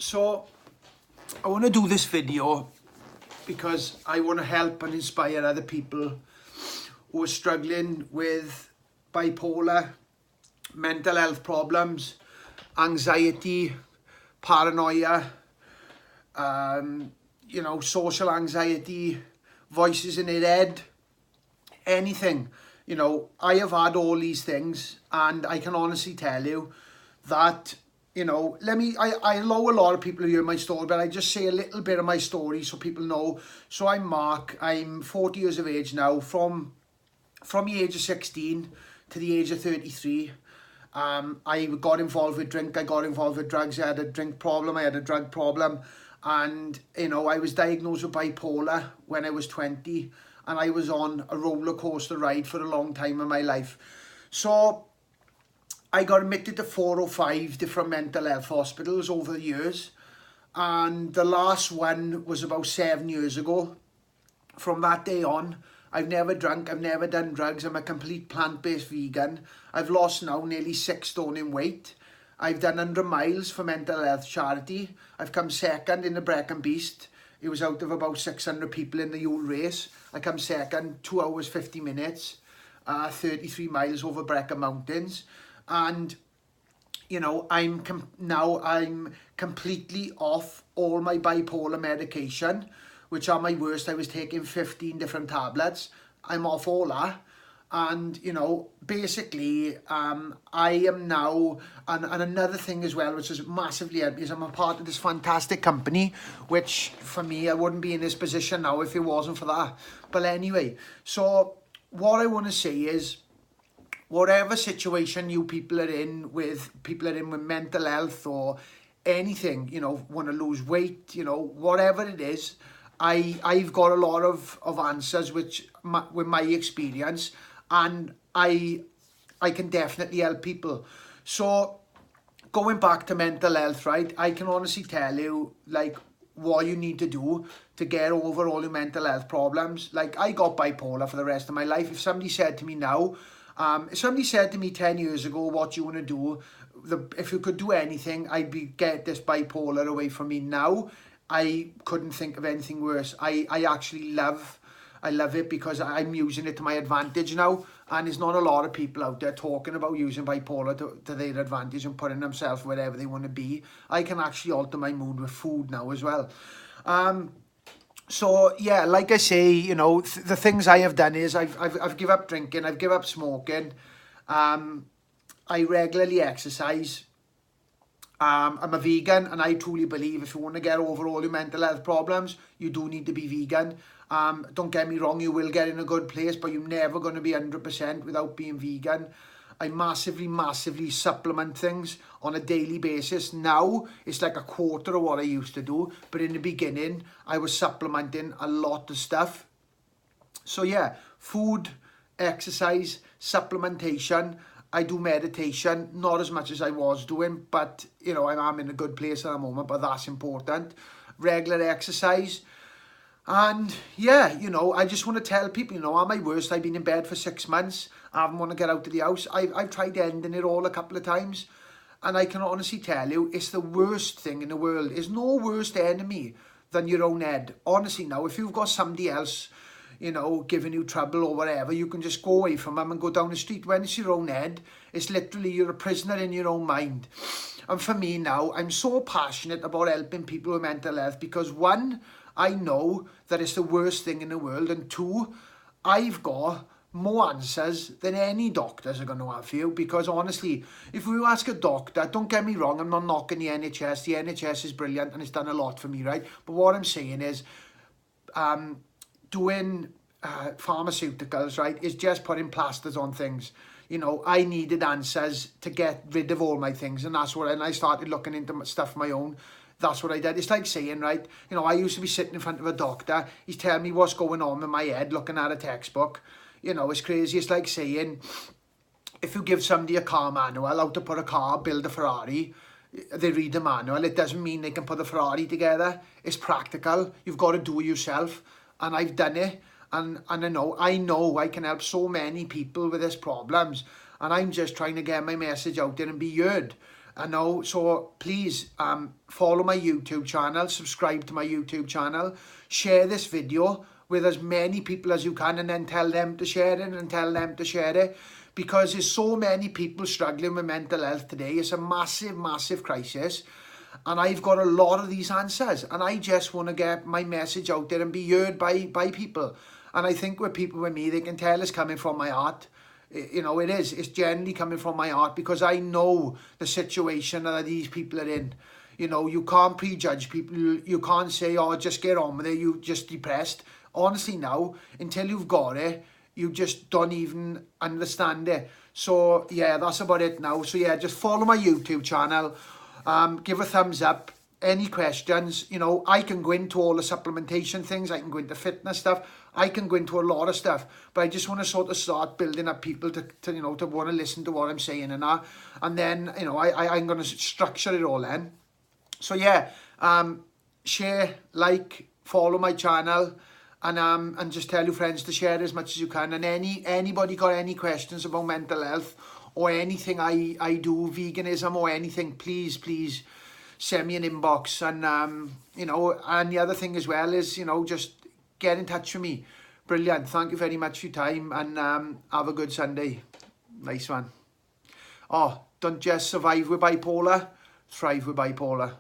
So I want to do this video because I want to help and inspire other people who are struggling with bipolar, mental health problems, anxiety, paranoia, social anxiety, voices in their head, anything. I have had all these things, and I can honestly tell you that, I know a lot of people who hear my story, but I just say a little bit of my story so people know. So I'm Mark, I'm 40 years of age now. From the age of 16 to the age of 33, I got involved with drink, I got involved with drugs. I had a drink problem, I had a drug problem, and I was diagnosed with bipolar when I was 20, and I was on a roller coaster ride for a long time in my life. So I got admitted to 4 or 5 different mental health hospitals over the years, and the last one was about 7 years ago. From that day on, I've never drunk, I've never done drugs, I'm a complete plant-based vegan. I've lost now nearly 6 stone in weight. I've done 100 miles for mental health charity. I've come second in the Brecon Beast. It was out of about 600 people in the whole race. I come second, 2 hours 50 minutes, 33 miles over Brecon Mountains. And I'm completely off all my bipolar medication, which at my worst I was taking 15 different tablets. I'm off all that. And basically I am now, and another thing as well which has massively helped me, is I'm a part of this fantastic company, which for me, I wouldn't be in this position now if it wasn't for that. But anyway, so what I want to say is, whatever situation you people are in with mental health or anything, want to lose weight, whatever it is, I've got a lot of answers with my experience, and I can definitely help people. So going back to mental health, right, I can honestly tell you what you need to do to get over all your mental health problems. I got bipolar for the rest of my life. If somebody said to me now, if somebody said to me 10 years ago, what you want to do, if you could do anything, get this bipolar away from me now, I couldn't think of anything worse. I actually love it because I'm using it to my advantage now, and there's not a lot of people out there talking about using bipolar to their advantage and putting themselves wherever they want to be. I can actually alter my mood with food now as well. So yeah, like I say, the things I have done is I've given up drinking, I've given up smoking, I regularly exercise. I'm a vegan, and I truly believe if you want to get over all your mental health problems, you do need to be vegan. Don't get me wrong, you will get in a good place, but you're never going to be 100% without being vegan. I massively supplement things on a daily basis. Now, it's like a quarter of what I used to do, but in the beginning, I was supplementing a lot of stuff. So yeah, food, exercise, supplementation. I do meditation, not as much as I was doing, but I'm in a good place at the moment, but that's important. Regular exercise. And yeah, I just want to tell people, at my worst, I've been in bed for 6 months. I haven't want to get out of the house. I've tried ending it all a couple of times, and I can honestly tell you, it's the worst thing in the world. There's no worst enemy than your own head. Honestly, now, if you've got somebody else, giving you trouble or whatever, you can just go away from them and go down the street. When it's your own head, it's literally you're a prisoner in your own mind. And for me now, I'm so passionate about helping people with mental health because, one, I know that it's the worst thing in the world, and two, I've got more answers than any doctors are going to have for you. Because honestly, if you ask a doctor, don't get me wrong, I'm not knocking the NHS. The NHS is brilliant and it's done a lot for me, right? But what I'm saying is, doing pharmaceuticals, right, is just putting plasters on things. I needed answers to get rid of all my things, and that's what, and I started looking into stuff of my own. That's what I did. It's like saying, right, I used to be sitting in front of a doctor, he's telling me what's going on in my head, looking at a textbook. It's crazy. It's like saying, if you give somebody a car manual, how to put a car, build a Ferrari, they read the manual, it doesn't mean they can put the Ferrari together. It's practical. You've got to do it yourself. And I've done it. And I know I can help so many people with these problems. And I'm just trying to get my message out there and be heard. I know, so please follow my YouTube channel, subscribe to my YouTube channel, share this video with as many people as you can, and then tell them to share it and tell them to share it, because there's so many people struggling with mental health today. It's a massive, massive crisis, and I've got a lot of these answers, and I just want to get my message out there and be heard by people. And I think with people with me, they can tell it's coming from my heart. You know, it's genuinely coming from my heart, because I know the situation that these people are in. You know, you can't prejudge people. You can't say, oh, just get on with it, you're just depressed. Honestly now, until you've got it, you just don't even understand it. So yeah, that's about it now. So yeah, just follow my YouTube channel, give a thumbs up. Any questions, you know, I can go into all the supplementation things, I can go into fitness stuff, I can go into a lot of stuff, but I just want to sort of start building up people to you know, to want to listen to what I'm saying and that, and then, you know, I'm going to structure it all then. So yeah, share, like, follow my channel, and just tell your friends to share as much as you can. And anybody got any questions about mental health or anything I do, veganism or anything, please send me an inbox. And you know, and the other thing as well is, you know, just get in touch with me. Brilliant. Thank you very much for your time, and have a good Sunday. Nice one. Oh, don't just survive with bipolar, thrive with bipolar.